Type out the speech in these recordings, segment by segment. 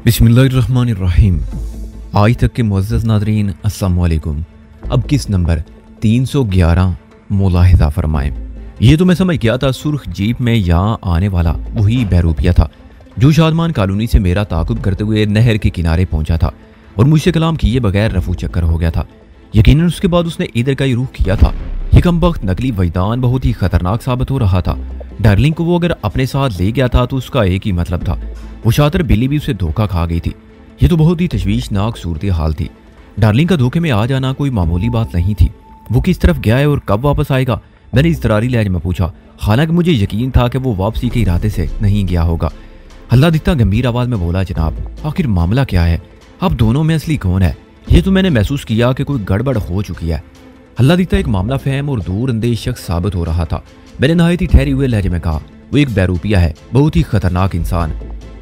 बिस्मिल्लाहिर्रहमानिर्रहीम। आज तक के मुअज़्ज़ज़ नाज़रीन अस्सलाम वालेकुम। अब किस नंबर 311 मुलाहिज़ा फरमाएं। ये तो मैं समझ गया था सुर्ख जीप में यहाँ आने वाला वही बहरूपिया था जो शादमान कॉलोनी से मेरा ताक़ुब करते हुए नहर के किनारे पहुंचा था और मुझसे कलाम किए बगैर रफू चक्कर हो गया था। यकीनन उसके बाद उसने इधर का ही रुख किया था। ये कमबख्त नकली वजदान बहुत ही खतरनाक साबित हो रहा था। डार्लिंग को वो अगर अपने साथ ले गया था तो उसका एक ही मतलब था, वो शातिर बिल्ली भी उसे धोखा खा गई थी। ये तो बहुत ही तशवीशनाक सूरत हाल थी। डार्लिंग का धोखे में आ जाना कोई मामूली बात नहीं थी। वो किस तरफ गया है और कब वापस आएगा, मैंने इज़तरारी लहजे में पूछा, हालांकि मुझे यकीन था कि वो वापसी के इरादे से नहीं गया होगा। अल्लाह दिता गंभीर आवाज़ में बोला, जनाब आखिर मामला क्या है, अब दोनों में असली कौन है? ये तो मैंने महसूस किया कि कोई गड़बड़ हो चुकी है। अल्लाह दिता एक मामला फहम और दूर अंदेश शख्स साबित हो रहा था। मैंने नहायत ही ठहरे हुए लहजे में कहा, वो एक बहरूपिया है, बहुत ही खतरनाक इंसान।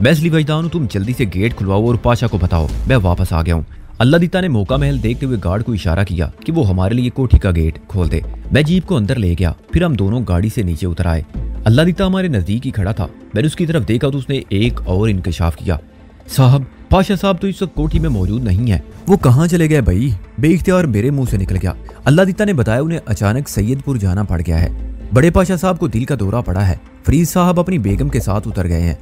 मैं असली वजदान हूँ, तुम जल्दी से गेट खुलवाओ और पाशा को बताओ मैं वापस आ गया हूँ। अल्लाह दिता ने मौका महल देखते हुए गार्ड को इशारा किया कि वो हमारे लिए कोठी का गेट खोल दे। मैं जीप को अंदर ले गया, फिर हम दोनों गाड़ी से नीचे उतर आए। अल्लाह दिता हमारे नजदीक ही खड़ा था। मैंने उसकी तरफ देखा तो उसने एक और इंकशाफ किया, साहब पाशा साहब तो इस वक्त कोठी में मौजूद नहीं है। वो कहाँ चले गए भाई? बेइख्तियार मेरे मुंह से निकल गया। अल्लाह दिता ने बताया उन्हें अचानक सैयदपुर जाना पड़ गया है। बड़े पाशा साहब को दिल का दौरा पड़ा है। फरीद साहब अपनी बेगम के साथ उतर गए हैं।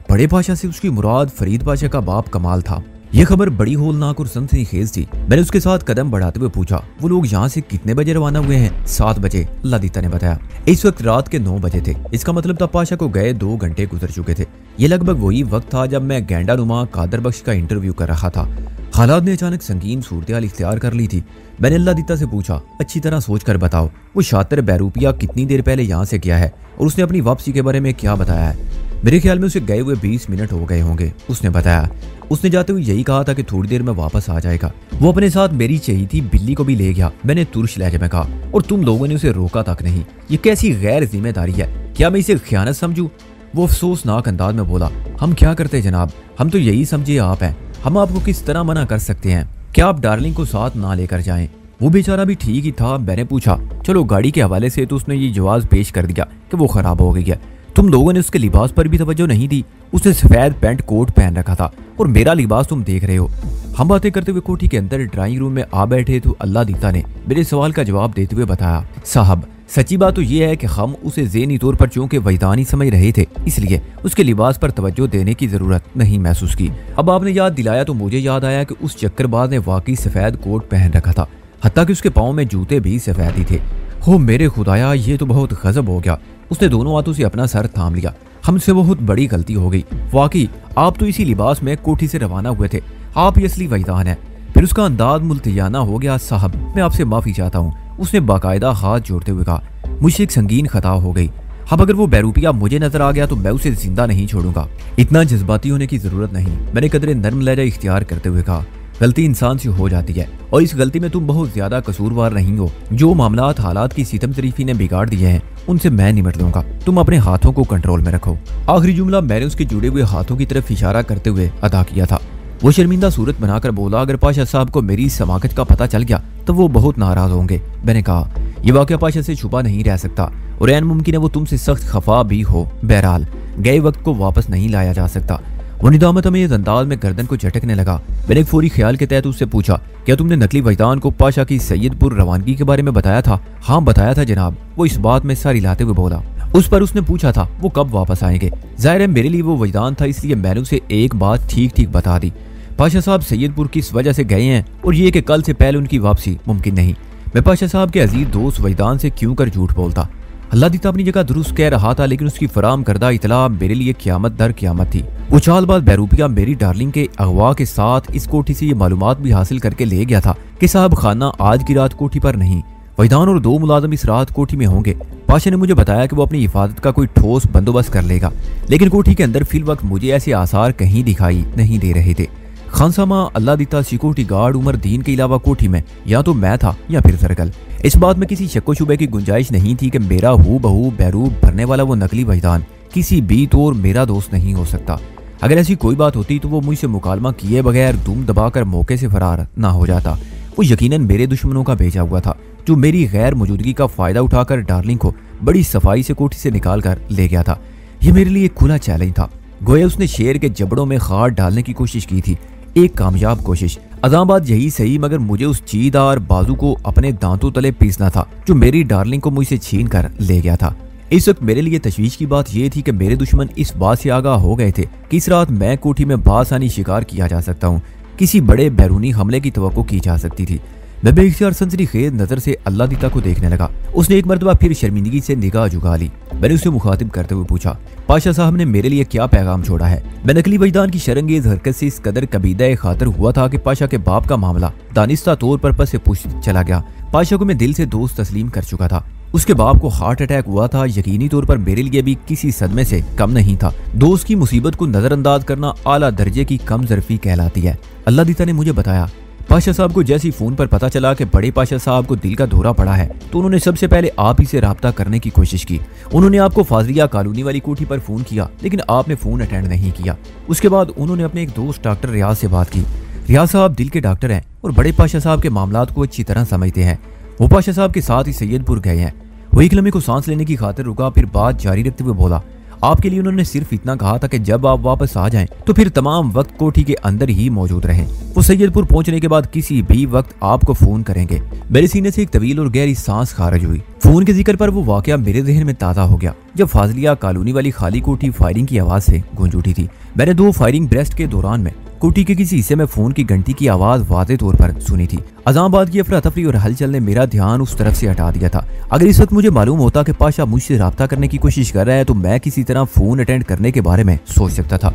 बड़े पाशा से उसकी मुराद फरीद पाशा का बाप कमाल था। यह खबर बड़ी होलनाक और सनसनीखेज थी। मैंने उसके साथ कदम बढ़ाते हुए पूछा, वो लोग यहाँ से कितने बजे रवाना हुए हैं? 7 बजे, अल्लाह दिता ने बताया। इस वक्त रात के 9 बजे थे। इसका मतलब था पाशा को गए 2 घंटे गुजर चुके थे। ये लगभग वही वक्त था जब मैं गैंडा नुमा कादर बख्श का इंटरव्यू कर रहा था। हालात ने अचानक संगीन सूरत-ए-हाल इख्तियार कर ली थी। मैंने अल्लाह दिता से पूछा, अच्छी तरह सोच कर बताओ, वो शातिर बहरूपिया कितनी देर पहले यहाँ से गया है और उसने अपनी वापसी के बारे में क्या बताया है? मेरे ख्याल में उसे गए हुए 20 मिनट हो गए होंगे, उसने बताया। उसने जाते हुए यही कहा था कि थोड़ी देर में वापस आ जाएगा। वो अपने साथ मेरी चाहिए थी बिल्ली को भी ले गया, मैंने तुर्श लहजे में कहा, और तुम लोगों ने उसे रोका तक नहीं। ये कैसी गैर जिम्मेदारी है? क्या मैं इसे खयानत समझूं? वो अफसोसनाक अंदाज में बोला, हम क्या करते जनाब, हम तो यही समझे आप हैं, हम आपको किस तरह मना कर सकते हैं? क्या आप डार्लिंग को साथ ना लेकर जाएं? वो बेचारा भी ठीक ही था। मैंने पूछा, चलो गाड़ी के हवाले से, तो उसने ये जवाब पेश कर दिया कि वो खराब हो गई है। तुम लोगों ने उसके लिबास पर भी तवज्जो नहीं दी। उसने सफेद पैंट कोट पहन रखा था और मेरा लिबास तुम देख रहे हो। हम बातें करते हुए कोठी के अंदर ड्राइंग रूम में आ बैठे तो अल्लाह दिता ने मेरे सवाल का जवाब देते हुए बताया, साहब सच्ची बात तो ये है कि हम उसे ज़हनी तौर पर चूंकि वजदानी समझ रहे थे, इसलिए उसके लिबास पर तवज्जो देने की जरूरत नहीं महसूस की। अब आपने याद दिलाया तो मुझे याद आया कि उस चक्करबाज ने वाकई सफेद कोट पहन रखा था, हत्ता कि उसके पाँव में जूते भी सफेद ही थे। हो मेरे खुदाया, ये तो बहुत गजब हो गया। उसने दोनों हाथों से अपना सर थाम लिया। हमसे बहुत बड़ी गलती हो गई। वाकई आप तो इसी लिबास में कोठी से रवाना हुए थे, आप ही असली वजदान है। फिर उसका अंदाज मुल्तियाना हो गया, साहब मैं आपसे माफी चाहता हूँ, उसने बाकायदा हाथ जोड़ते हुए कहा। मुझसे एक संगीन खता हो गई। अब अगर वो बहरूपिया मुझे नजर आ गया तो मैं उसे जिंदा नहीं छोड़ूंगा। इतना जज्बाती होने की जरूरत नहीं, मैंने कदरे नर्म लहजा इख्तियार करते हुए कहा। गलती इंसान से हो जाती है और इस गलती में तुम बहुत ज्यादा कसूरवार नहीं हो। जो मामलात हालात की सितम शरीफी ने बिगाड़ दिए हैं उनसे मैं निपट लूंगा, तुम अपने हाथों को कंट्रोल में रखो। आखिरी जुमला मैंने उसके जुड़े हुए हाथों की तरफ इशारा करते हुए अदा किया था। वो शर्मिंदा सूरत बनाकर बोला, अगर पाशा साहब को मेरी समाकत का पता चल गया तो वो बहुत नाराज होंगे। मैंने कहा, यह वाकया पाशा से छुपा नहीं रह सकता और ऐन मुमकिन है वो तुमसे सख्त खफा भी हो। बहरहाल गए वक्त को वापस नहीं लाया जा सकता। वो निदामत में इस अंदाज में गर्दन को झटकने लगा। मैंने एक फौरी ख्याल के तहत उससे पूछा, क्या तुमने नकली वजदान को पाशा की सैयदपुर रवानगी के बारे में बताया था? हाँ बताया था जनाब, वो इस बात में सारी लाते हुए बोला। उस पर उसने पूछा था वो कब वापस आएंगे। जाहिर है मेरे लिए वो वजदान था, इसलिए मैंने उसे एक बात ठीक ठीक बता दी। पाशा साहब सैयदपुर किस वजह से गए हैं और ये कि कल से पहले उनकी वापसी मुमकिन नहीं। मैं पाशा साहब के अजीज दोस्त वजदान से क्यों कर झूठ बोलता? अल्लाह दिता अपनी जगह दुरुस्त कह रहा था, लेकिन उसकी फराम करदा इतला मेरे लिए क़यामत दर क़यामत थी। वो चालबाज बहरूपिया मेरी डार्लिंग के अगवा के साथ इस कोठी से ये मालूमात भी हासिल करके ले गया था कि साहब खाना आज की रात कोठी पर नहीं, वजदान और 2 मुलाजिम इस रात कोठी में होंगे। पाशा ने मुझे बताया कि वो अपनी हिफाजत का कोई ठोस बंदोबस्त कर लेगा, लेकिन कोठी के अंदर फिल वक्त मुझे ऐसे आसार कहीं दिखाई नहीं दे रहे थे। खानसामा अल्लाह दिता सिक्योरिटी गार्ड उमर दीन के अलावा कोठी में या तो मैं था या फिर सर्कल। इस बात में किसी शक्को शुबे की गुंजाइश नहीं थी कि मेरा हू बहू बहरूप भरने वाला वो नकली वजदान किसी भी तौर मेरा दोस्त नहीं हो सकता। अगर ऐसी कोई बात होती तो वो मुझसे मुकालमा किए बगैर दुम दबाकर मौके से फरार ना हो जाता। वो यकीनन मेरे दुश्मनों का भेजा हुआ था जो मेरी गैर मौजूदगी का फायदा उठाकर डार्लिंग को बड़ी सफाई से कोठी से निकाल कर ले गया था। यह मेरे लिए खुला चैलेंज था। गोया उसने शेर के जबड़ों में खार डालने की कोशिश की थी। एक कामयाब कोशिश। अज़ाबाद यही सही, मगर मुझे उस चीदार बाजू को अपने दांतों तले पीसना था जो मेरी डार्लिंग को मुझसे छीन कर ले गया था। इस वक्त मेरे लिए तशवीश की बात यह थी कि मेरे दुश्मन इस बात से आगाह हो गए थे कि इस रात मैं कोठी में बासानी शिकार किया जा सकता हूँ। किसी बड़े बैरूनी हमले की तवक्को की जा सकती थी। मैं बेख्तियार सनसनी खेज नजर से अल्लाह दीता को देखने लगा। उसने एक मरतबा फिर शर्मिंदगी से निगाह झुका ली। मैंने उसे मुखातिब करते हुए पूछा, पाशा साहब ने मेरे लिए क्या पैगाम छोड़ा है? मैं नकली वजदान की शर्मंगेज हरकत से इस कदर कबीदा खातर हुआ था कि पाशा के बाप का मामला दानिस्ता तौर पर पस से पूछ चला गया। पाशा को मैं दिल से दोस्त तस्लीम कर चुका था। उसके बाप को हार्ट अटैक हुआ था, यकीनी तौर पर मेरे लिए भी किसी सदमे से कम नहीं था। दोस्त की मुसीबत को नजरअंदाज करना आला दर्जे की कम ज़र्फी कहलाती है। अल्लाह दीता ने मुझे बताया, पाशा साहब को जैसी फोन पर पता चला कि बड़े पाशा साहब को दिल का दौरा पड़ा है तो उन्होंने सबसे पहले आप ही से राब्ता करने की कोशिश की। उन्होंने आपको फाजलिया कॉलोनी वाली कोठी पर फोन किया, लेकिन आपने फोन अटेंड नहीं किया। उसके बाद उन्होंने अपने एक दोस्त डॉक्टर रियाज से बात की। रियाज साहब दिल के डॉक्टर हैं और बड़े पाशा साहब के मामलात को अच्छी तरह समझते हैं। वो पाशा साहब के साथ ही सैयदपुर गए हैं। वो एक लम्हे को सांस लेने की खातिर रुका, फिर बात जारी रखते हुए बोला, आपके लिए उन्होंने सिर्फ इतना कहा था कि जब आप वापस आ जाएं तो फिर तमाम वक्त कोठी के अंदर ही मौजूद रहें। वो सैयदपुर पहुंचने के बाद किसी भी वक्त आपको फोन करेंगे। मेरे सीने से एक तवील और गहरी सांस खारिज हुई। फोन के जिक्र पर वो वाकया मेरे ज़हन में ताज़ा हो गया जब फाजलिया कॉलोनी वाली खाली कोठी फायरिंग की आवाज से गूंज उठी थी। मैंने 2 फायरिंग ब्रेस्ट के दौरान में कोठी के किसी हिस्से में फोन की घंटी की आवाज वाज़े तौर पर सुनी थी। अज़ाबाद की अफरा तफरी और हलचल ने मेरा ध्यान उस तरफ से हटा दिया था। अगर इस वक्त मुझे मालूम होता कि पाशा मुझसे राब्ता करने की कोशिश कर रहा है तो मैं किसी तरह फोन अटेंड करने के बारे में सोच सकता था,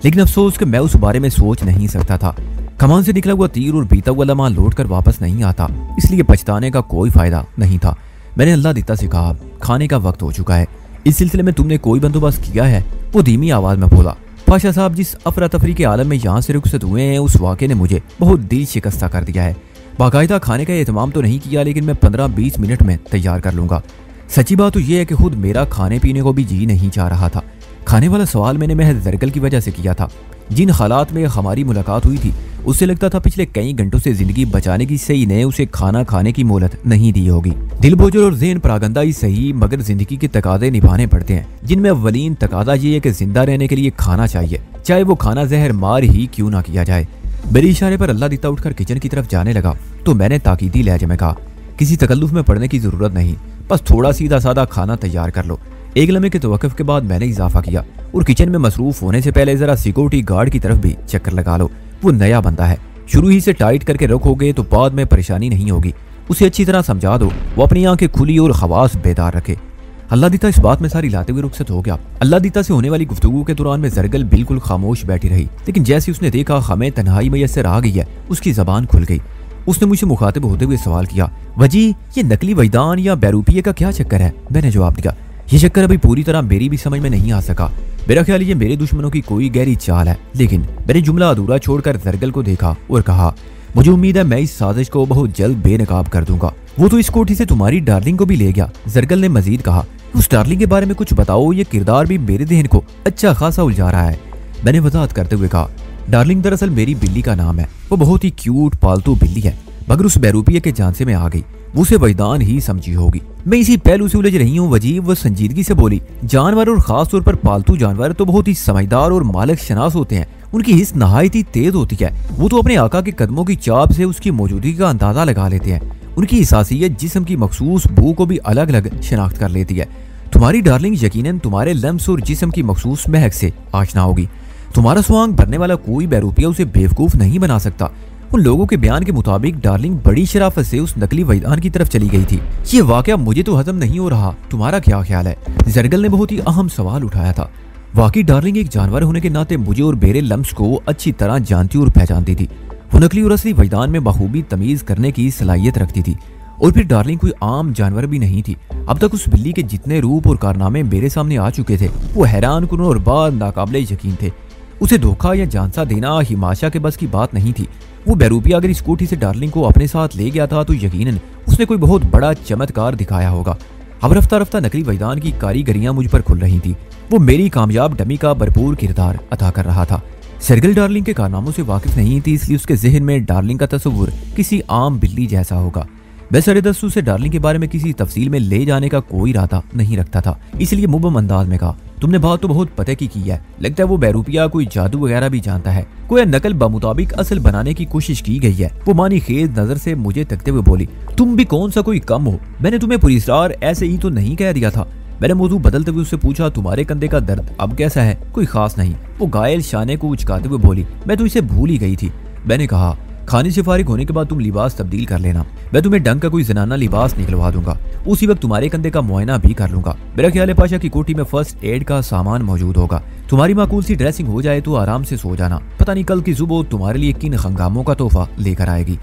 लेकिन अफसोस कि मैं उस बारे में सोच नहीं सकता था। कमान से निकला हुआ तीर और बीता हुआ लम्हा लौट कर वापस नहीं आता, इसलिए पछताने का कोई फायदा नहीं था। मैंने अल्लाह दीता से कहा, खाने का वक्त हो चुका है, इस सिलसिले में तुमने कोई बंदोबस्त किया है? वो धीमी आवाज में बोला, पाशा साहब जिस अफरा तफरी के आलम में यहाँ से रुखसत हुए हैं उस वाक़े ने मुझे बहुत दिल शिकस्ता कर दिया है। बाकायदा खाने का एहतमाम तो नहीं किया, लेकिन मैं 15-20 मिनट में तैयार कर लूँगा। सच्ची बात तो यह है कि खुद मेरा खाने पीने को भी जी नहीं चाह रहा था। खाने वाला सवाल मैंने महज जरगल की वजह से किया था। जिन हालात में हमारी मुलाकात हुई थी उससे लगता था पिछले कई घंटों से जिंदगी बचाने की सही ने उसे खाना खाने की मोहलत नहीं दी होगी। दिल बोझल और ज़हन परागंदा ही सही, मगर जिंदगी के तकाजे निभाने पड़ते हैं, जिनमें अव्वलीन तकाजा ये है कि जिंदा रहने के लिए खाना चाहिए, चाहे वो खाना जहर मार ही क्यों ना किया जाए। मेरे इशारे पर अल्लाह दीता उठकर किचन की तरफ जाने लगा तो मैंने ताकीदी लहजे में कहा, किसी तकल्लुफ में पड़ने की जरूरत नहीं, बस थोड़ा सीधा सादा खाना तैयार कर लो। एक लम्हे के तवक्कुफ के बाद मैंने इजाफा किया, और किचन में मसरूफ होने से पहले जरा सिक्योरिटी गार्ड की तरफ भी चक्कर लगा लो। वो नया बंदा है, शुरू ही से टाइट करके रखोगे तो बाद में परेशानी नहीं होगी। उसे अच्छी तरह समझा दो, वो अपनी आंखें खुली और खवास बेदार रखे। अल्लाह दीता इस बात में सारी लाते हुए रुखसत हो गया। अल्लाह दीता से होने वाली गुफ्तगू के दौरान में जरगल बिल्कुल खामोश बैठी रही, लेकिन जैसे उसने देखा हमें तन्हाई मैसर आ गई है, उसकी जबान खुल गई। उसने मुझसे मुखातिब होते हुए सवाल किया, वजी ये नकली वजदान या बैरूपिये का क्या चक्कर है? मैंने जवाब दिया, ये चक्कर अभी पूरी तरह मेरी भी समझ में नहीं आ सका। मेरा ख्याल ये मेरे दुश्मनों की कोई गहरी चाल है। लेकिन मैंने जुमला अधूरा छोड़कर जरगल को देखा और कहा, मुझे उम्मीद है मैं इस साजिश को बहुत जल्द बेनकाब कर दूंगा। वो तो इस कोठी से तुम्हारी डार्लिंग को भी ले गया। जरगल ने मजीद कहा, उस डार्लिंग के बारे में कुछ बताओ, ये किरदार भी मेरे जहन को अच्छा खासा उलझा रहा है। मैंने वजाहत करते हुए कहा, डार्लिंग दरअसल मेरी बिल्ली का नाम है। वो बहुत ही क्यूट पालतू बिल्ली है, मगर उस बैरूपिये के झांसे में आ गई। वो उसे वजदान ही समझी होगी। मैं इसी पहलू से उलझ रही हूँ वजीब। वो संजीदगी से बोली, जानवर और खास तौर पर पालतू जानवर तो बहुत ही समझदार और मालिक शनास होते हैं। उनकी हिस्स नहायत ही तेज होती है। वो तो अपने आका के कदमों की चाप से उसकी मौजूदगी का अंदाजा लगा लेते हैं। उनकी हिसासियत जिस्म की मखसूस बू को भी अलग अलग शनाख्त कर लेती है। तुम्हारी डार्लिंग यकीनन तुम्हारे लम्स और जिस्म की मखसूस महक से आशना होगी। तुम्हारा स्वांग भरने वाला कोई बैरूपिया उसे बेवकूफ नहीं बना सकता। उन लोगों के बयान के मुताबिक डार्लिंग बड़ी शराफत से उस नकली वजदान की तरफ चली गई थी। ये वाकया मुझे तो हजम नहीं हो रहा, तुम्हारा क्या ख्याल है? जरगल ने बहुत ही अहम सवाल उठाया था। वाकई डार्लिंग एक जानवर होने के नाते मुझे और मेरे लम्स को अच्छी तरह जानती और पहचानती थी। वो नकली और असली वजदान में बखूबी तमीज करने की सलाहियत रखती थी। और फिर डार्लिंग कोई आम जानवर भी नहीं थी। अब तक उस बिल्ली के जितने रूप और कारनामे मेरे सामने आ चुके थे वो हैरान कुन और बाद नाकाबिले यकीन थे। उसे धोखा या जानसा देना हिमाशा के बस की बात नहीं थी। वो बैरूपिया अगर इस कोठी से डार्लिंग को अपने साथ ले गया था तो यकीनन उसने कोई बहुत बड़ा चमत्कार दिखाया होगा। अब रफ्ता रफ्ता नकली वजदान की कारीगरियां मुझ पर खुल रही थी। वो मेरी कामयाब डमी का भरपूर किरदार अदा कर रहा था। सरगल डार्लिंग के कारनामों से वाकिफ नहीं थी, इसलिए उसके जहन में डार्लिंग का तस्वुर किसी आम बिल्ली जैसा होगा। मैं सरदस्तू से डार्लिंग के बारे में किसी तफसील में ले जाने का कोई इरादा नहीं रखता था, इसलिए मुबम अंदाज में कहा, तुमने बात तो बहुत पते की है। लगता है वो बहरूपिया कोई जादू वगैरह भी जानता है। कोई नकल बमुताबिक असल बनाने की कोशिश की गई है। वो मानी खेज नजर से मुझे तकते हुए बोली, तुम भी कौन सा कोई कम हो, मैंने तुम्हें पुलिसरार ऐसे ही तो नहीं कह दिया था। मैंने मौजू बदलते हुए उससे पूछा, तुम्हारे कंधे का दर्द अब कैसा है? कोई खास नहीं। वो घायल शाने को उचकाते हुए बोली, मैं तो इसे भूल ही गई थी। मैंने कहा, खाने से फारिग होने के बाद तुम लिबास तब्दील कर लेना, मैं तुम्हें ढंग का कोई जनाना लिबास निकलवा दूंगा। उसी वक्त तुम्हारे कंधे का मुआयना भी कर लूंगा। मेरा ख्याल है पाशा की कोठी में फर्स्ट एड का सामान मौजूद होगा। तुम्हारी माकूल सी ड्रेसिंग हो जाए तो आराम से सो जाना। पता नहीं कल की सुबह तुम्हारे लिए किन हंगामों का तोहफा लेकर आएगी।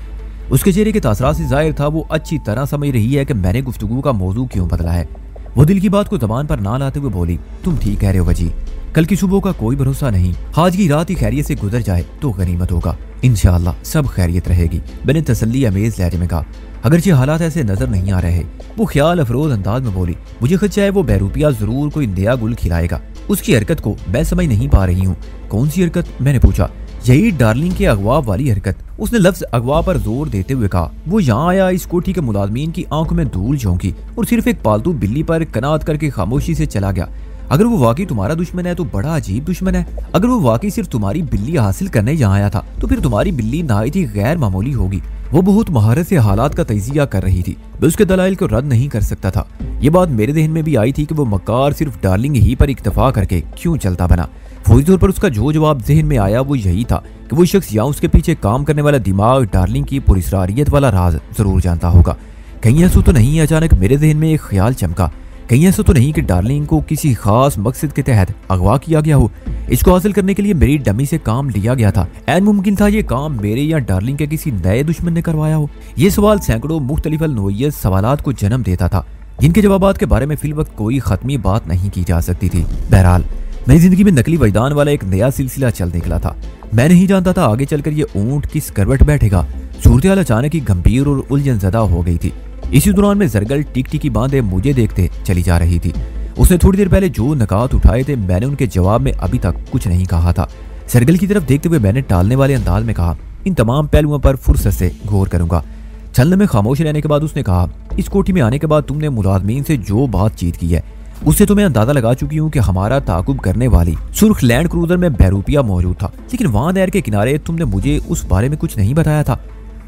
उसके चेहरे के तासरात से जाहिर था वो अच्छी तरह समझ रही है कि मैंने गुफ्तगू का मौजू क्यों बदला है। वो दिल की बात को जबान पर ना लाते हुए बोली, तुम ठीक कह रहे हो वजी, कल की सुबह का कोई भरोसा नहीं। आज की रात ही खैरियत से गुजर जाए तो गनीमत होगा। इंशाअल्लाह सब खैरियत रहेगी। मैंने तसल्ली अमेज लहजे में कहा, अगरचे हालात ऐसे नजर नहीं आ रहे। वो ख्याल अफरोज अंदाज में बोली, मुझे खदशा है वो बहरूपिया जरूर कोई नया गुल खिलाएगा। उसकी हरकत को मैं समझ नहीं पा रही हूँ। कौन सी हरकत? मैंने पूछा। यही डार्लिंग के अगवा वाली हरकत। उसने लफ्ज अगवा पर जोर देते हुए कहा। वो यहाँ आया, इस कोठी के मुलाजमीन की आंखों में धूल झोंकी और सिर्फ एक पालतू बिल्ली पर कनात करके खामोशी से चला गया। अगर वो वाकई तुम्हारा दुश्मन है तो बड़ा अजीब दुश्मन है। अगर वो वाकई सिर्फ तुम्हारी बिल्ली हासिल करने यहाँ आया था तो फिर तुम्हारी बिल्ली नहायत ही गैर मामूली होगी। वो बहुत महारत से हालात का तजिया कर रही थी। मैं उसके दलाइल को रद्द नहीं कर सकता था। ये बात मेरे जहन में भी आई थी कि वो मक्कार सिर्फ डार्लिंग ही पर इक्तफा करके क्यों चलता बना। फौरी तौर पर उसका जो जवाब जहन में आया वो यही था कि वो शख्स या उसके पीछे काम करने वाला दिमाग डार्लिंग की पुरस्रारियत वाला राज जरूर जानता होगा। कहीं ऐसा तो नहीं? अचानक मेरे जहन में एक ख्याल चमका। कहीं ऐसा तो नहीं कि डार्लिंग को किसी खास मकसद के तहत अगवा किया गया हो? इसको हासिल करने के लिए मेरी डमी से काम लिया गया था। ऐन मुमकिन था ये काम मेरे या डार्लिंग के किसी नए दुश्मन ने करवाया हो। ये सवाल सैकड़ों मुख्तलिफ नोयत सवालात को जन्म देता था, जिनके जवाबात के बारे में फिल वक्त कोई खत्मी बात नहीं की जा सकती थी। बहरहाल मेरी जिंदगी में नकली वजदान वाला एक नया सिलसिला चल निकला था। मैं नहीं जानता था आगे चलकर ये ऊंट किस करवट बैठेगा। सूरत-ए-हाल अचानक ही गंभीर और उलझन ज़दा हो गई थी। इसी दौरान में जरगल टिक टिकी बांधे मुझे देखते चली जा रही थी। उसने थोड़ी देर पहले जो नकात उठाए थे मैंने उनके जवाब में अभी तक कुछ नहीं कहा था। जरगल की तरफ देखते हुए मैंने टालने वाले अंदाज में कहा, इन तमाम पहलुओं पर फुर्सत से गौर करूंगा। छलने में खामोश रहने के बाद उसने कहा, इस कोठी में आने के बाद तुमने मुलाजमीन से जो बातचीत की है उससे तो मैं अंदाजा लगा चुकी हूँ कि हमारा ताकुब करने वाली सुर्ख लैंड क्रूजर में बहरूपिया मौजूद था। लेकिन वहां नहर के किनारे तुमने मुझे उस बारे में कुछ नहीं बताया था।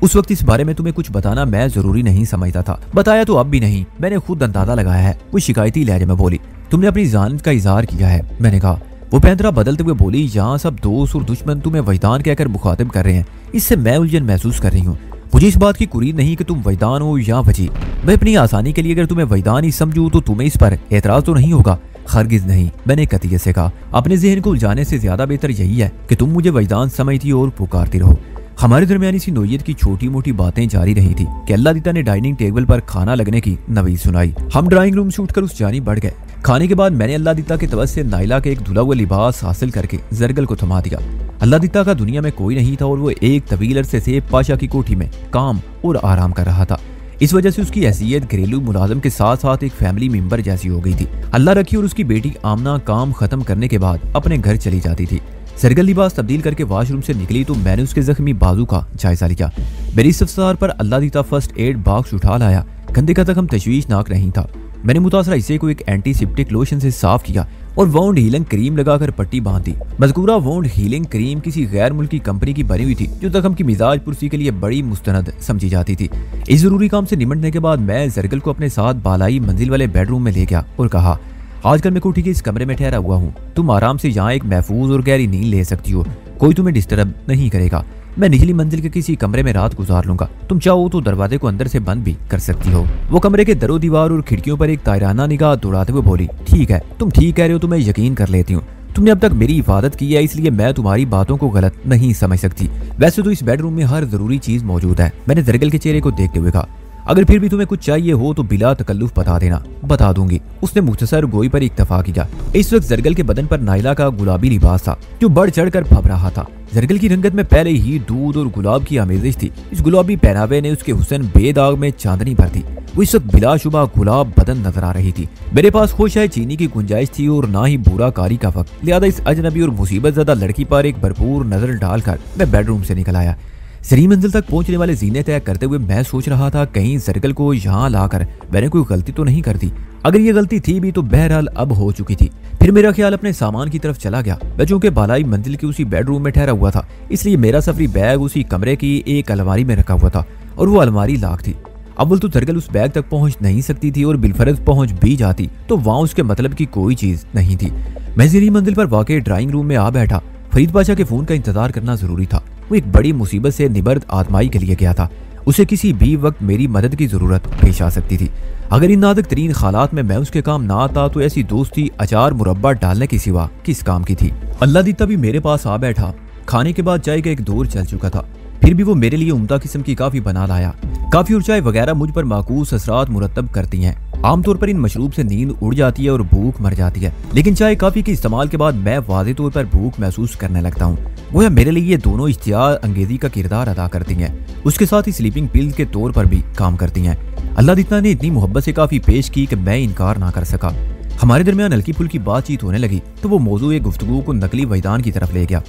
उस वक्त इस बारे में तुम्हें कुछ बताना मैं जरूरी नहीं समझता था। बताया तो अब भी नहीं, मैंने खुद अंदाजा लगाया है। वो शिकायती लहजे में बोली, तुमने अपनी जान का इजहार किया है। मैंने कहा। वो पैंतरा बदलते हुए बोली, यहाँ सब दोस्त और दुश्मन तुम्हें वजदान कहकर मुखातिब कर रहे हैं। इससे मैं उलझन महसूस कर रही हूँ। मुझे इस बात की कुरीद नहीं कि तुम वजदान हो या वजी। मैं अपनी आसानी के लिए अगर तुम्हें वजदान ही समझूं तो तुम्हें इस पर एतराज तो नहीं होगा? हरगिज नहीं, मैंने कतियत से कहा। अपने जहन को उलझाने से ज्यादा बेहतर यही है कि तुम मुझे वजदान समझती और पुकारती रहो। हमारे दरमियान इसी नोयत की छोटी मोटी बातें जारी रही थी कि अल्लाह दीता ने डाइनिंग टेबल पर खाना लगने की नवीद सुनाई। हम ड्राइंग रूम से उठकर उस जानी बढ़ गए। खाने के बाद मैंने अल्लाह दीता के तवज्जो से नाइला के एक धुला हुआ लिबास हासिल करके जरगल को थमा दिया। अल्लाह दीता का दुनिया में कोई नहीं था और वो एक तवील अरसे से पाशा की कोठी में काम और आराम कर रहा था। इस वजह से उसकी हैसियत घरेलू मुलाजम के साथ साथ एक फैमिली मेंबर जैसी हो गई थी। अल्लाह रखी और उसकी बेटी आमना काम खत्म करने के बाद अपने घर चली जाती थी। जरगल लिबास तब्दील करके वाशरूम से निकली तो मैंने उसके जख्मी बाजू का जायजा लिया। मेरी इस अफसार पर अल्लाह दीता फर्स्ट एड बॉक्स उठा लाया। कंधे का जख्म तशवीशनाक नहीं था। मैंने मुतासरा हिस्से को एक एंटीसेप्टिक लोशन से साफ किया और वाउंड हीलिंग क्रीम लगाकर पट्टी बांध दी। मज़कूरा वाउंड हीलिंग क्रीम किसी गैर मुल्की कंपनी की बनी हुई थी जो जख्म की मिजाज पुरसी के लिए बड़ी मुस्तनद समझी जाती थी। इस जरूरी काम से निमटने के बाद मैं जरगल को अपने साथ बालाई मंजिल वाले बेडरूम में ले गया और कहा, आजकल मैं कोठी के इस कमरे में ठहरा हुआ हूँ। तुम आराम से यहाँ एक महफूज और गहरी नींद ले सकती हो। कोई तुम्हें डिस्टर्ब नहीं करेगा। मैं निचली मंजिल के किसी कमरे में रात गुजार लूंगा। तुम चाहो तो दरवाजे को अंदर से बंद भी कर सकती हो। वो कमरे के दरो दीवार और खिड़कियों पर एक तायराना निगाह दौड़ाते हुए बोली, ठीक है, तुम ठीक कह रहे हो तो मैं यकीन कर लेती हूँ। तुमने अब तक मेरी हिफाजत की है इसलिए मैं तुम्हारी बातों को गलत नहीं समझ सकती। वैसे तो इस बेडरूम में हर जरूरी चीज मौजूद है। मैंने जरगल के चेहरे को देखते हुए कहा, अगर फिर भी तुम्हें कुछ चाहिए हो तो बिला तकल्लुफ बता देना। बता दूंगी। उसने मुख्तसर गोई पर इक्तफा किया। इस वक्त जरगल के बदन पर नाइला का गुलाबी लिबास था जो बढ़ चढ़ कर फब रहा था। जरगल की रंगत में पहले ही दूध और गुलाब की आमेजिश थी। इस गुलाबी पहनावे ने उसके हुस्न बेदाग में चांदनी भर दी। वो इस वक्त बिलाशुबा गुलाब बदन नजर आ रही थी। मेरे पास खुश है चीनी की गुंजाइश थी और ना ही बुरा कारी का वक्त। लिहाजा इस अजनबी और मुसीबत ज़दा लड़की पर एक भरपूर नजर डालकर मैं बेडरूम से निकल आया। सही मंजिल तक पहुंचने वाले जीने तय करते हुए मैं सोच रहा था कहीं सर्कल को यहाँ लाकर मैंने कोई गलती तो नहीं कर दी। अगर ये गलती थी भी तो बहरहाल अब हो चुकी थी। फिर मेरा ख्याल अपने सामान की तरफ चला गया। मैं चूंकि बालाई मंजिल की उसी बेडरूम में ठहरा हुआ था, इसलिए मेरा सफरी बैग उसी कमरे की एक अलमारी में रखा हुआ था और वो अलमारी लॉक थी। अव्वल तो सर्कल उस बैग तक पहुंच नहीं सकती थी और बिलफरज पहुंच भी जाती तो वहां उसके मतलब की कोई चीज नहीं थी। मैं सीढ़ी मंजिल पर वाकई ड्राइंग रूम में आ बैठा। फरीद बादशाह के फोन का इंतजार करना जरूरी था। वो एक बड़ी मुसीबत से निबर्द आजमाई के लिए गया था। उसे किसी भी वक्त मेरी मदद की जरूरत पेश आ सकती थी। अगर इन नाजुक तरीन हालात में मैं उसके काम ना आता तो ऐसी दोस्ती अचार मुरब्बा डालने के सिवा किस काम की थी। अल्लाह दीता भी मेरे पास आ बैठा। खाने के बाद चाय का एक दौर चल चुका था, फिर भी वो मेरे लिए उम्दा किस्म की काफी बना लाया। काफी और चाय वगैरह मुझ पर माकूस असरात मुरतब करती हैं। आमतौर पर इन मशरूब से नींद उड़ जाती है और भूख मर जाती है, लेकिन चाय काफी के इस्तेमाल के बाद मैं वाज़ेह तौर पर भूख महसूस करने लगता हूँ। गोया मेरे लिए ये दोनों इश्तियार अंगेजी का किरदार अदा करती हैं, उसके साथ ही स्लीपिंग पिल के तौर पर भी काम करती हैं। अल्लाह दित्ता ने इतनी मोहब्बत से काफी पेश की कि मैं इनकार ना कर सका। हमारे दरमियान हल्की फुल्की बातचीत होने लगी तो वो मौजूद गुफ्तगू को नकली वैदान की तरफ ले गया।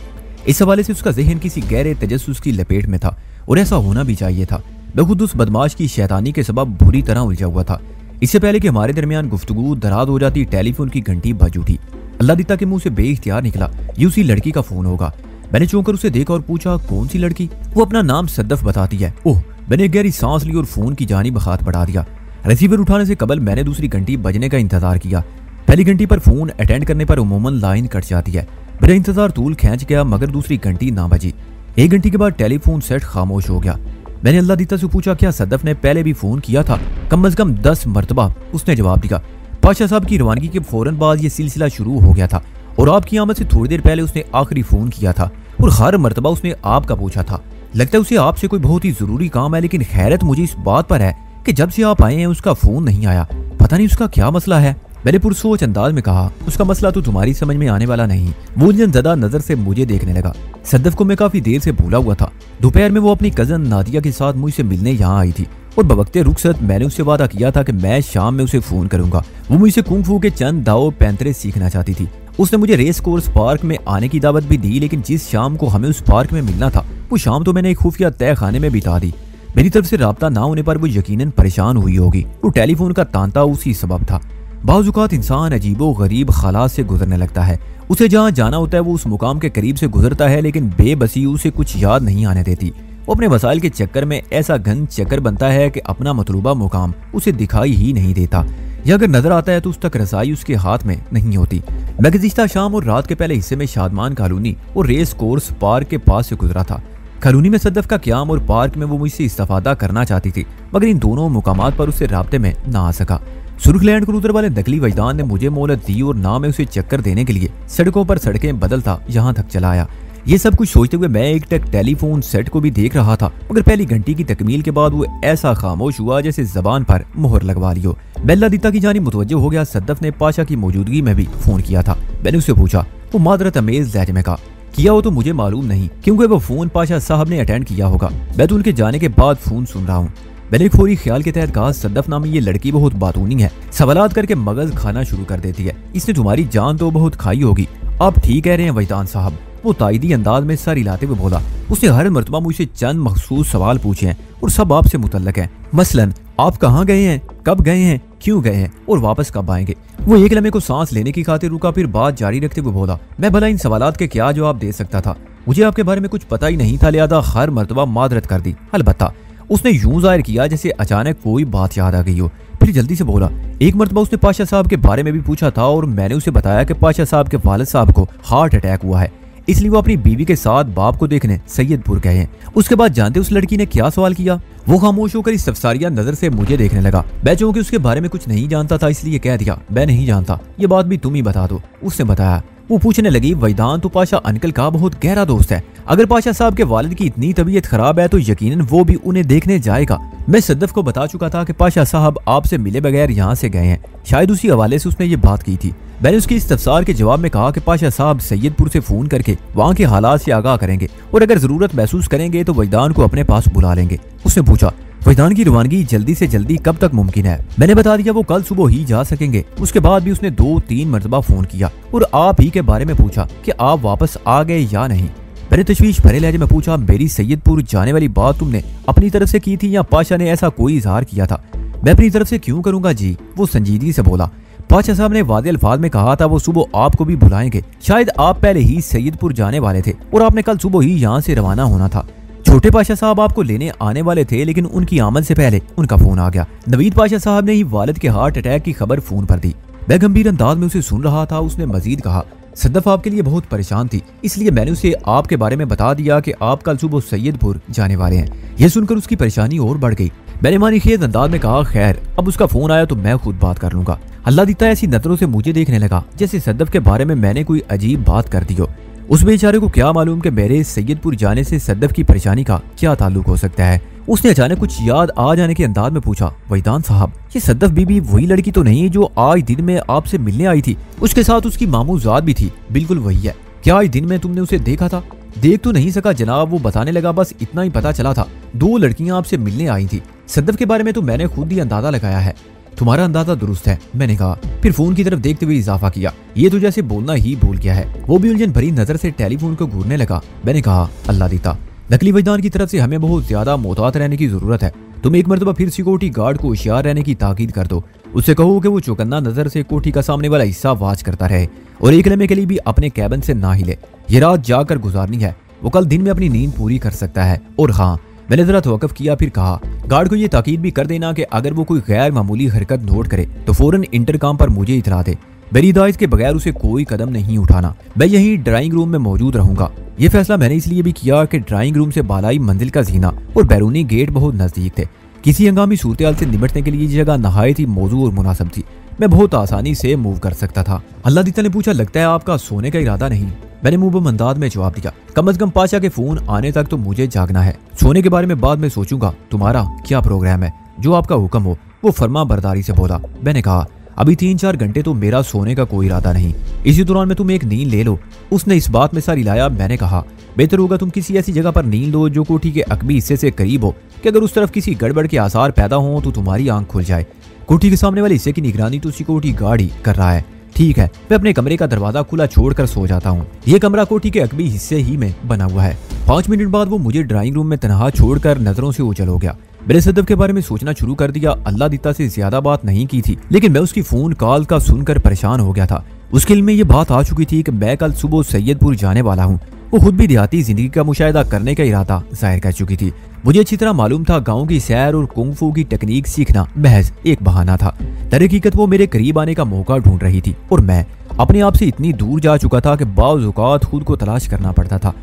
इस हवाले से उसका जहन किसी गहरे तजस्सुस की लपेट में था और ऐसा होना भी चाहिए था। मैं खुद उस बदमाश की शैतानी के सबब बुरी तरह उलझा हुआ था। इससे पहले कि हमारे दरमियान गुफ्तगू दराज हो जाती, टेलीफोन की घंटी बज उठी। अल्लाह दित्ता के मुंह से बेइख्तियार निकला, ये उसी लड़की का फोन होगा। मैंने चौंक कर उसे देखा और पूछा, कौन सी लड़की? वो अपना नाम सद्दफ बताती है। ओह, मैंने गहरी सांस ली और फोन की जानिब हाथ बढ़ा दिया। रिसीवर उठाने से कबल मैंने दूसरी घंटी बजने का इंतजार किया। पहली घंटी पर फोन अटेंड करने पर उमूमन लाइन कट जाती है। मेरा इंतजार तूल खींच गया मगर दूसरी घंटी ना बजी। एक घंटी के बाद टेलीफोन सेट खामोश हो गया। मैंने अल्लाह दीता से पूछा, क्या सद्दफ ने पहले भी फोन किया था? कम अज कम 10 मरतबा। उसने जवाब दिया। पाशा साहब की रवानगी के फौरन बाद ये सिलसिला शुरू हो गया था और आपकी आमद से थोड़ी देर पहले उसने आखिरी फोन किया था और हर मरतबा उसने आपका पूछा था। लगता है उसे आपसे कोई बहुत ही जरूरी काम है, लेकिन हैरत मुझे इस बात पर है कि जब से आप आए हैं उसका फोन नहीं आया। पता नहीं उसका क्या मसला है। मैंने पुरसोच अंदाज में कहा, उसका मसला तो तुम्हारी समझ में आने वाला नहीं। वो उलझन ज़दा नजर से मुझे देखने लगा। सद्दफ को मैं काफी देर से भूला हुआ था। दोपहर में वो अपनी कजन नादिया के साथ मुझसे मिलने यहाँ आई थी और बवक्ते रुखसत मैंने उससे वादा किया था कि मैं शाम में उसे फोन करूंगा। वो मुझसे कुंग फू के चंद दाव पैंतरे सीखना चाहती थी। उसने मुझे रेस कोर्स पार्क में आने की दावत भी दी, लेकिन जिस शाम को हमें उस पार्क में मिलना था वो शाम तो मैंने एक खुफिया तय खाने में बिता दी। मेरी तरफ से राब्ता ना होने पर वो यकीनन परेशान हुई होगी। वो टेलीफोन का तांता उसी सबब था। बाज़ इंसान अजीबो गरीब हालात से गुजरने लगता है। उसे जहाँ जाना होता है वो उस मुकाम के करीब से गुजरता है, लेकिन बेबसी उसे कुछ याद नहीं आने देती। वो अपने वसाइल के चक्कर में ऐसा घन चक्कर बनता है कि अपना मतलूबा मुकाम उसे दिखाई ही नहीं देता, या अगर नजर आता है तो उस तक रसाई उसके हाथ में नहीं होती। मैं गुज़िश्ता शाम और रात के पहले हिस्से में शादमान कॉलोनी और रेस कोर्स पार्क के पास से गुजरा था। कॉलोनी में सद्दफ का क्याम और पार्क में वो मुझसे इस्तेफादा करना चाहती थी, मगर इन दोनों मुकामात पर उससे राब्ते में ना आ सका। सुर्ख लैंड क्रूजर वाले नकली वजदान ने मुझे मोहलत दी और ना मैं उसे चक्कर देने के लिए सड़कों पर सड़कें बदलता यहाँ तक चला आया। ये सब कुछ सोचते हुए मैं एक टक टेलीफोन सेट को भी देख रहा था, मगर पहली घंटी की तकमील के बाद वो ऐसा खामोश हुआ जैसे जबान पर मोहर लगवा लियो। मैं अल्लाह दीता की जानिब मुतवज्जो हो गया। सद्दफ ने पाशा की मौजूदगी में भी फोन किया था। मैंने उससे पूछा। वो मादरत अमेज लहजे में कहा, किया हो तो मुझे मालूम नहीं, क्योंकि वो फोन पाशा साहब ने अटेंड किया होगा। मैं तो उनके जाने के बाद फोन सुन रहा हूँ। मैंने एक फौरी ख्याल के तहत कहा, सद्दफ नामी ये लड़की बहुत बातूनी है, सवालात करके मगज खाना शुरू कर देती है। इसने तुम्हारी जान तो बहुत खाई होगी। आप ठीक कह रहे हैं वजदान साहब। वो ताइदी अंदाज में सर हिलाते हुए बोला। उसने हर मरतबा मुझसे चंद मखसूस सवाल पूछे हैं और सब आपसे मुतल्लक हैं। मसलन आप कहाँ गए हैं, कब गए हैं, क्यों गए हैं और वापस कब आएंगे। वो एक लम्हे को सांस लेने की खातिर रुका, फिर बात जारी रखते हुए बोला, मैं भला इन सवालात के क्या जवाब दे सकता था। मुझे आपके बारे में कुछ पता ही नहीं था, लिहाजा हर मरतबा मादरत कर दी। अलबत्ता उसने यूं जाहिर किया जैसे अचानक कोई बात याद आ गई हो। फिर जल्दी से बोला, एक मरतबा उसने पाशा साहब के बारे में भी पूछा था और मैंने उसे बताया कि पाशा साहब के वालिद साहब को हार्ट अटैक हुआ है, इसलिए वो अपनी बीवी के साथ बाप को देखने सैयदपुर गए हैं। उसके बाद जानते उस लड़की ने क्या सवाल किया? वो खामोश होकर इस तफसारिया नजर से मुझे देखने लगा। मैं चूंकि उसके बारे में कुछ नहीं जानता था इसलिए कह दिया, मैं नहीं जानता, ये बात भी तुम ही बता दो। उसने बताया। वो पूछने लगी, वजदान तो पाशा अंकल का बहुत गहरा दोस्त है। अगर पाशा साहब के वालिद की इतनी तबीयत खराब है तो यकीनन वो भी उन्हें देखने जाएगा। मैं सद्दफ को बता चुका था कि पाशा साहब आपसे मिले बगैर यहाँ से गए हैं, शायद उसी हवाले से उसने ये बात की थी। मैंने उसकी इस तफसार के जवाब में कहा कि पाशा साहब सैयदपुर से फोन करके वहाँ के हालात से आगाह करेंगे और अगर जरूरत महसूस करेंगे तो वजदान को अपने पास बुला लेंगे। उसने पूछा, वजदान की रवानगी जल्दी से जल्दी कब तक मुमकिन है? मैंने बता दिया वो कल सुबह ही जा सकेंगे। उसके बाद भी उसने 2-3 मरतबा फोन किया और आप ही के बारे में पूछा कि आप वापस आ गए या नहीं। मैंने तशवीश भरे लहजे में पूछा, मेरी सैयदपुर जाने वाली बात तुमने अपनी तरफ से की थी या पाशा ने ऐसा कोई इजहार किया था? मैं अपनी तरफ से क्यों करूंगा जी, वो संजीदगी से बोला। पाशा साहब ने वादे अल्फाज में कहा था वो सुबह आपको भी बुलाएंगे। शायद आप पहले ही सैयदपुर जाने वाले थे और आपने कल सुबह ही यहाँ से रवाना होना था। छोटे पाशा साहब आपको लेने आने वाले थे, लेकिन उनकी आमद से पहले उनका फोन आ गया। नवीद पाशा साहब ने ही वालिद के हार्ट अटैक की खबर फोन पर दी। मैं गंभीर अंदाज में उसे सुन रहा था। उसने मजीद कहा, सद्दफ आपके लिए बहुत परेशान थी, इसलिए मैंने उसे आपके बारे में बता दिया कि आप कल सुबह सैयदपुर जाने वाले हैं। यह सुनकर उसकी परेशानी और बढ़ गई। मैंने मानी खेद अंदाज में कहा, खैर अब उसका फोन आया तो मैं खुद बात कर लूंगा। अल्लाह दीता ऐसी नजरों से मुझे देखने लगा जैसे सद्दफ के बारे में मैंने कोई अजीब बात कर दी हो। उस बेचारे को क्या मालूम कि मेरे सैयदपुर जाने से सद्दफ की परेशानी का क्या ताल्लुक हो सकता है। उसने अचानक कुछ याद आ जाने के अंदाज में पूछा, वहीदान साहब, ये सद्दफ बीबी वही लड़की तो नहीं जो आज दिन में आपसे मिलने आई थी? उसके साथ उसकी मामू जात भी थी। बिल्कुल वही है। क्या आज दिन में तुमने उसे देखा था? देख तो नहीं सका जनाब, वो बताने लगा, बस इतना ही पता चला था 2 लड़कियां आपसे मिलने आई थी। सद्दफ के बारे में तो मैंने खुद ही अंदाजा लगाया है। तुम्हारा अंदाजा दुरुस्त है, मैंने कहा। फिर फोन की तरफ देखते हुए इजाफा किया, ये तो जैसे बोलना ही भूल गया है। वो भी उलझन भरी नजर से टेलीफोन को घूरने लगा। मैंने कहा, अल्लाह दीता, नकली वजदान की तरफ से हमें बहुत ज्यादा मोहतात रहने की जरूरत है। तुम एक मरतबा फिर सिक्योरिटी गार्ड को होशियार रहने की ताकीद कर दो। उससे कहो कि वो चौकन्ना नजर से कोठी का सामने वाला हिस्सा वाच करता रहे और एक लम्हे के लिए भी अपने कैबिन से ना हिले। ये रात जाकर गुजारनी है, वो कल दिन में अपनी नींद पूरी कर सकता है। और हाँ, मैंने जरा तवक्कुफ किया, फिर कहा, गार्ड को ये ताकीद भी कर देना कि अगर वो कोई गैर मामूली हरकत नोट करे तो फौरन इंटरकॉम पर मुझे इतला दे। मेरी हिदायत के बगैर उसे कोई कदम नहीं उठाना। मैं यहीं ड्राइंग रूम में मौजूद रहूंगा। ये फैसला मैंने इसलिए भी किया कि ड्राइंग रूम से बालाई मंजिल का जीना और बैरूनी गेट बहुत नजदीक थे। किसी हंगामी सूरत से निपटने के लिए ये जगह नहायत ही मौजू और मुनासिब थी। मैं बहुत आसानी से मूव कर सकता था। अल्लाह दीता ने पूछा, लगता है आपका सोने का इरादा नहीं? मैंने मुंह अंदाज में जवाब दिया, कम अज कम पाशा के फोन आने तक तो मुझे जागना है। सोने के बारे में बाद में सोचूंगा। तुम्हारा क्या प्रोग्राम है? जो आपका हुक्म हो, वो फर्मा बरदारी से बोला। मैंने कहा, अभी 3-4 घंटे तो मेरा सोने का कोई इरादा नहीं, इसी दौरान में तुम एक नींद ले लो। उसने इस बात में सारी लाया। मैंने कहा, बेहतर होगा तुम किसी ऐसी जगह पर नींद लो जो कोठी के अकबी हिस्से से करीब हो कि अगर उस तरफ किसी गड़बड़ के आसार पैदा हो तो तुम्हारी आंख खुल जाए। कोठी के सामने वाले हिस्से की निगरानी तो सिक्योरिटी गार्ड ही कर रहा है। ठीक है, मैं अपने कमरे का दरवाजा खुला छोड़कर सो जाता हूँ। ये कमरा कोठी के अकबी हिस्से ही में बना हुआ है। 5 मिनट बाद वो मुझे ड्राइंग रूम में तनहा छोड़कर नजरों से ओझल हो गया। मैंने सद्दफ के बारे में सोचना शुरू कर दिया। अल्लाह दीता से ज्यादा बात नहीं की थी, लेकिन मैं उसकी फोन कॉल का सुनकर परेशान हो गया था। उसके इल्म में ये बात आ चुकी थी कि मैं कल सुबह सैयदपुर जाने वाला हूँ। वो खुद भी देहाती जिंदगी का मुशाहिदा करने का इरादा जाहिर कर चुकी थी। मुझे अच्छी तरह मालूम था गाँव की सैर और कुंग-फू की टेक्निक सीखना महज एक बहाना था। दर हकीकत वो मेरे करीब आने का मौका ढूंढ रही थी और मैं अपने आप से इतनी दूर जा चुका था कि बाज़ औक़ात खुद को तलाश करना पड़ता था।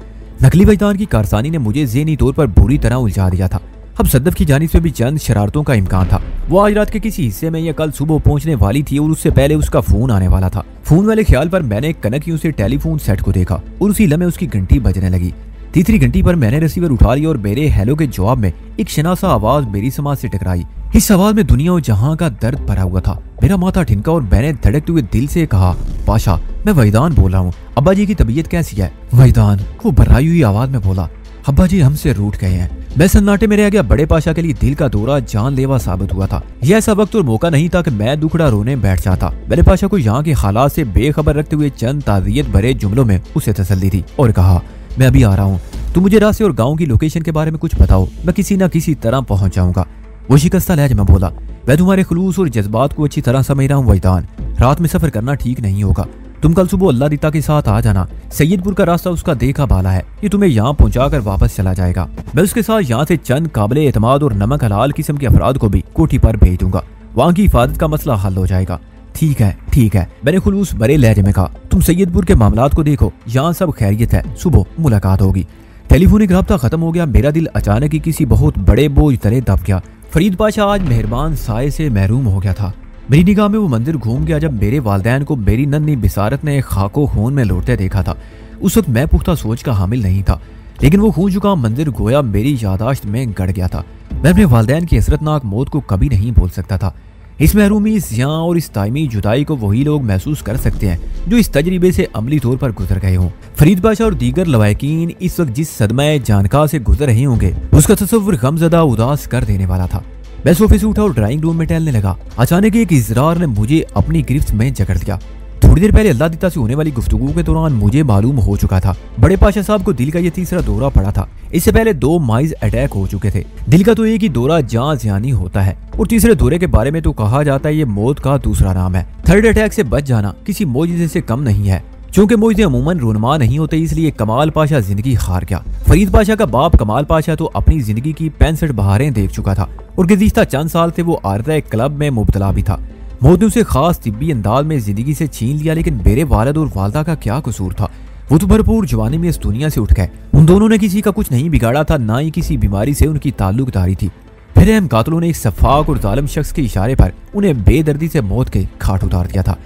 नकली वजदान की कारसानी ने मुझे ज़हनी तौर पर बुरी तरह उलझा दिया था। अब सद्दफ की जानिब से भी चंद शरारतों का इम्कान था। वो आज रात के किसी हिस्से में या कल सुबह पहुंचने वाली थी और उससे पहले उसका फोन आने वाला था। फोन वाले ख्याल पर मैंने कनकियों से टेलीफोन सेट को देखा और उसी लम्हे उसकी घंटी बजने लगी। तीसरी घंटी पर मैंने रिसीवर उठा लिया और मेरे हेलो के जवाब में एक शनासा आवाज मेरी समाज से टकराई। इस आवाज में दुनिया और जहां का दर्द भरा हुआ था। मेरा माथा ठिनका और मैंने धड़कते हुए दिल से कहा, पाशा, मैं वहीदान बोल रहा हूँ। अब्बा जी की तबीयत कैसी है? वहीदान, वो भर्राई हुई आवाज में बोला, अब्बा जी हमसे रूठ गए हैं। मैं सन्नाटे में रह गया। बड़े पाशा के लिए दिल का दौरा जानलेवा साबित हुआ था। यह ऐसा वक्त और मौका नहीं था कि मैं दुखड़ा रोने बैठ जाता। बड़े पाशा को यहाँ के हालात से बेखबर रखते हुए चंद ताज़ियत भरे जुमलों में उसे तसल्ली दी और कहा, मैं अभी आ रहा हूँ, तुम मुझे रास्ते और गाँव की लोकेशन के बारे में कुछ बताओ, मैं किसी न किसी तरह पहुंच जाऊंगा। वो शिकस्ता लहजे में बोला, मैं तुम्हारे खुलूस और जज्बात को अच्छी तरह समझ रहा हूँ वहीदान। रात में सफर करना ठीक नहीं होगा। तुम कल सुबह अल्लाह दीता के साथ आ जाना। सैयदपुर का रास्ता उसका देखा बाला है, ये तुम्हें यहाँ पहुँचाकर वापस चला जाएगा। मैं उसके साथ यहाँ से चंद काबिले एतमाद और नमक हलाल किस्म के अफराद को भी कोठी पर भेज दूंगा। वहाँ की हिफाजत का मसला हल हो जाएगा। ठीक है, ठीक है, मैंने खुलूस भरे लहजे में कहा। तुम सैयदपुर के मामलात को देखो, यहाँ सब खैरियत है, सुबह मुलाकात होगी। टेलीफोनिक राब्ता खत्म हो गया। मेरा दिल अचानक ही किसी बहुत बड़े बोझ तले दब गया। फरीद पाशा आज मेहरबान साए से महरूम हो गया था। मेरी निगाह में वो मंदिर घूम गया जब मेरे वालिदैन को मेरी नन्ही बिसारत ने खाको खून में लौटते देखा था। उस वक्त मैं पुख्ता सोच का हामिल नहीं था, लेकिन वो खून चुका मंदिर गोया मेरी यादाश्त में गड़ गया था। मैं अपने वालिदैन की हसरतनाक मौत को कभी नहीं भूल सकता था। इस महरूमी, इस ज़ियां और इस दायमी जुदाई को वही लोग महसूस कर सकते हैं जो इस तजर्बे से अमली तौर पर गुजर गए हों। फरीद पाशा और दीगर लवाकिन इस वक्त जिस सदमे जानका से गुजर रहे होंगे उसका तसव्वुर गमज़दा उदास कर देने वाला था। मैं सोफे से उठा और ड्राइंग रूम में टहलने लगा। अचानक एक इज़रार ने मुझे अपनी गिरफ्त में जकड़ लिया। थोड़ी देर पहले अल्लाह दिता से होने वाली गुफ्तगू के दौरान मुझे मालूम हो चुका था बड़े पाशा साहब को दिल का ये तीसरा दौरा पड़ा था। इससे पहले 2 माइज अटैक हो चुके थे। दिल का तो एक ही दौरा जान ज़ियानी होता है और तीसरे दौरे के बारे में तो कहा जाता है ये मौत का दूसरा नाम है। थर्ड अटैक से बच जाना किसी मोजिज़े से कम नहीं है। चूंकि मोजिज़े अमूमन रुनमा नहीं होते इसलिए कमाल पाशा जिंदगी हार गया। फरीद पाशा का बाप कमाल पाशा तो अपनी जिंदगी की 65 बहारें देख चुका था और गुज़िश्ता चंद साल से वो आरदा क्लब में मुब्तला भी था। मौत ने उसे खास तिब्बी अंदाज में जिंदगी से छीन लिया, लेकिन मेरे वालिद और वालदा का क्या कसूर था? वो तो भरपूर जवानी में इस दुनिया से उठ गए। उन दोनों ने किसी का कुछ नहीं बिगाड़ा था, ना ही किसी बीमारी से उनकी ताल्लुकदारी थी। फिर अहम कातलों ने एक सफाक और जालिम शख्स के इशारे पर उन्हें बेदर्दी से मौत के घाट उतार दिया था।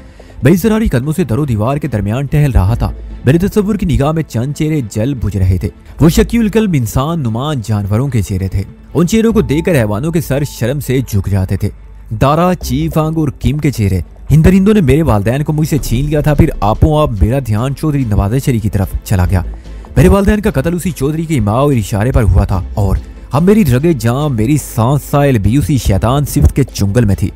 बेसरारी कदमों से दरो दीवार के दरमियान टहल रहा था। मेरे तस्वुर की निगाह में चंद चेहरे जल बुझ रहे थे। वो शकील कल्ब इंसान नुमा जानवरों के चेहरे थे। उन चेहरों को देखकर हैवानों के सर शर्म से झुक जाते थे। दारा, चीफांग और किम के चेहरे। इन दरिंदों ने मेरे वालिदैन को मुझसे छीन लिया था। फिर आपो आप मेरा ध्यान चौधरी नवाज़ शरीफ की तरफ चला गया। मेरे वालिदैन का कत्ल उसी चौधरी के इमाम और इशारे पर हुआ था और अब मेरी रगे जान, मेरी सांस साहिल भी उसी शैतान सिफ्त के चुंगल में थी।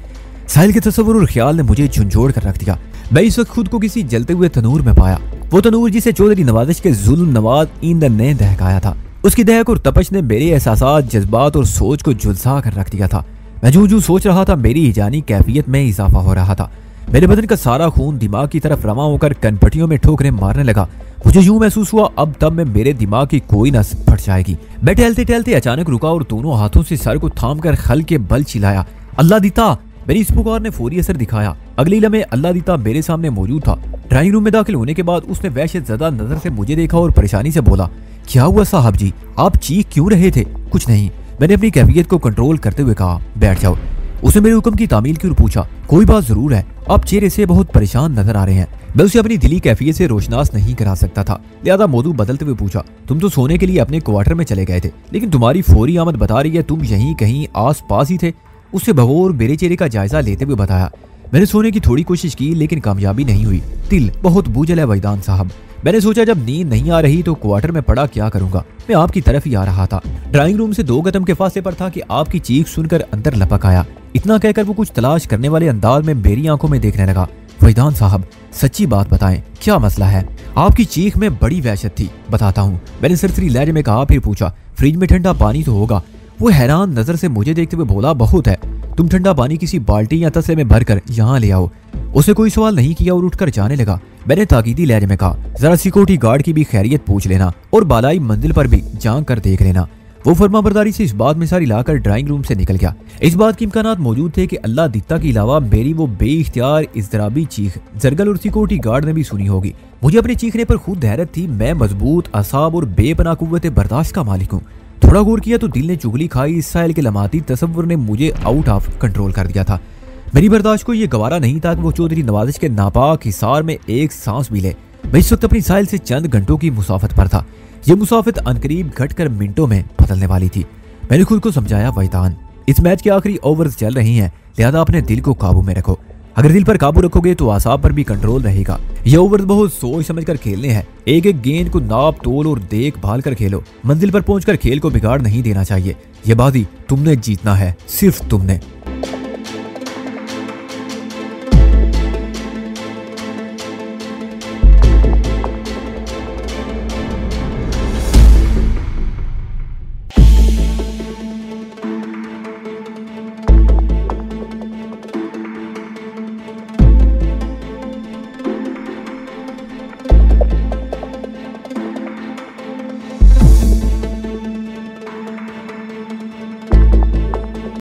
साहिल के तस्वुर और ख्याल ने मुझे झुंझोड़ कर रख दिया। मैं इस वक्त खुद को किसी जलते हुए तनूर में पाया। वो तनूर जिसे चौधरी नवाज़िश के जुल्म नवाज ईंधन ने दहकाया था। उसकी दहक और तपश ने मेरे एहसासात, जज्बात और सोच को झुलसा कर रख दिया था। मैं जो सोच रहा था मेरी हिजानी कैफियत में इजाफा हो रहा था। मेरे बदन का सारा खून दिमाग की तरफ रवा होकर कनपटियों में ठोकरें मारने लगा। मुझे यूं महसूस हुआ अब तब में मेरे दिमाग की कोई नस फट जाएगी। मैं टहलते टहलते अचानक रुका और दोनों हाथों से सर को थाम कर खल के बल चिल्लाया, अल्लाह दिता। मेरी इस पुकार ने फौरी असर दिखाया। अगली लम्हे अल्लाह दिता मेरे सामने मौजूद था। ड्राइंग रूम में दाखिल होने के बाद उसने वहशत ज़दा नजर से मुझे देखा और परेशानी से बोला, क्या हुआ साहब जी, आप चीख क्यों रहे थे? कुछ नहीं, मैंने अपनी कैफियत को कंट्रोल करते हुए कहा, बैठ जाओ। उसने मेरे हुक्म की तामील की और पूछा, कोई बात जरूर है, आप चेहरे से बहुत परेशान नजर आ रहे हैं। मैं उसे अपनी दिली कैफियत से रोशनास नहीं करा सकता था, लिहाजा मौजू बदलते हुए पूछा, तुम तो सोने के लिए अपने क्वार्टर में चले गए थे, लेकिन तुम्हारी फौरी आमद बता रही है तुम यहीं कहीं आस पास ही थे। उससे बगौर मेरे चेहरे का जायजा लेते हुए बताया, मैंने सोने की थोड़ी कोशिश की लेकिन कामयाबी नहीं हुई। दिल बहुत बोझल है वैदान साहब। मैंने सोचा जब नींद नहीं आ रही तो क्वार्टर में पड़ा क्या करूंगा। मैं आपकी तरफ ही आ रहा था। ड्राइंग रूम से 2 कदम के फासले पर था कि आपकी चीख सुनकर अंदर लपक आया। इतना कहकर वो कुछ तलाश करने वाले अंदाज में मेरी आंखों में देखने लगा। वैदान साहब सच्ची बात बताएं, क्या मसला है? आपकी चीख में बड़ी वहशत थी। बताता हूँ, मैंने सरसरी लहजे में कहा। फिर पूछा, फ्रिज में ठंडा पानी तो होगा? वो हैरान नजर से मुझे देखते हुए बोला, बहुत है, तुम ठंडा पानी किसी बाल्टी या तसले में भरकर यहाँ ले आओ। उसने कोई सवाल नहीं किया और उठकर जाने लगा। मैंने ताकीदी लहजे में कहा, जरा सिक्योरिटी गार्ड की भी खैरियत पूछ लेना और बालाई मंजिल पर भी झांक कर देख लेना। वो फरमाबरदारी से इस बात में सारी लाकर ड्राइंग रूम से निकल गया। इस बात के इम्कानात मौजूद थे कि अल्लाह दित्ता के अलावा मेरी वो बेइख्तियार इज़्तिराबी चीख जरगल और सिक्योरिटी गार्ड ने भी सुनी होगी। मुझे अपने चीखने पर खुद हैरत थी। मैं मजबूत असाब और बेपनाह कुव्वत बर्दाश्त का मालिक हूँ। थोड़ा गौर किया तो दिल ने चुगली खाई। इस साहिल के लमाती तसव्वुर ने मुझे आउट ऑफ कंट्रोल कर दिया था। मेरी बर्दाश्त को यह गवारा नहीं था कि वो चौधरी नवाज़िश के नापाक हिसार में एक सांस भी ले। मैं इस वक्त अपनी साहिल से चंद घंटों की मुसाफत पर था। ये मुसाफत अनकरीब घटकर मिनटों में बदलने वाली थी। मैंने खुद को समझाया, वैदान, इस मैच के आखिरी ओवर्स चल रही हैं, लिहाजा अपने दिल को काबू में रखो। अगर दिल पर काबू रखोगे तो आसाब पर भी कंट्रोल रहेगा। ये ओवर्स बहुत सोच समझ कर खेलने हैं। एक एक गेंद को नाप तोल और देखभाल कर खेलो। मंजिल पर पहुंचकर खेल को बिगाड़ नहीं देना चाहिए। ये बाजी तुमने जीतना है, सिर्फ तुमने।